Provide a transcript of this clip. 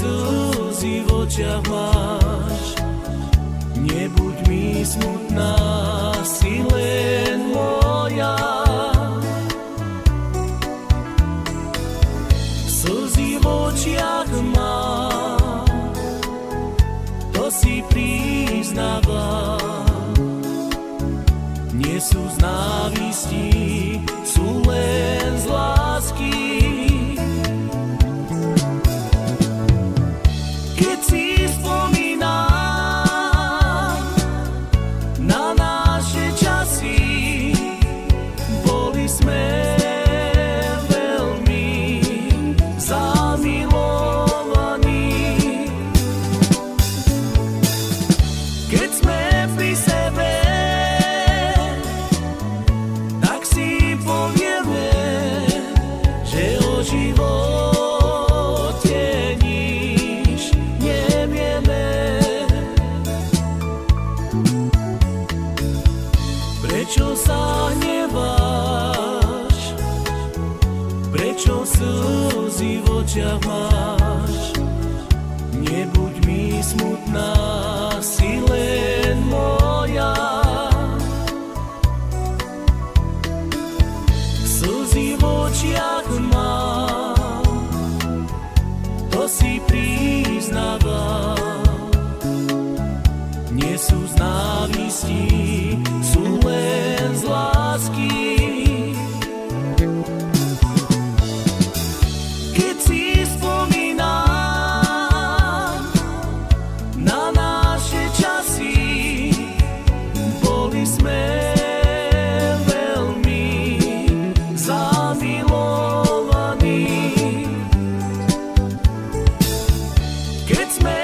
slzy v očiach máš, nebuď mi smutná, si len moja. Slzy v očiach mám, to si priznávam, nie sú z návistí, sú len z lásky. Keď si spomínam na naše časy, boli sme veľmi zamilovaní. Keď sme pri sebe, tak si povieme, že o živote nič nevieme. Prečo sa hneváš? Prečo slzy v očiach máš? Nebuď mi smutná, si len moja. Slzy v očiach mám, to si priznávam, nie sú z návistí, sú len z lásky. Keď si spomínam na naše časy, boli sme veľmi zamilovaní. Keď sme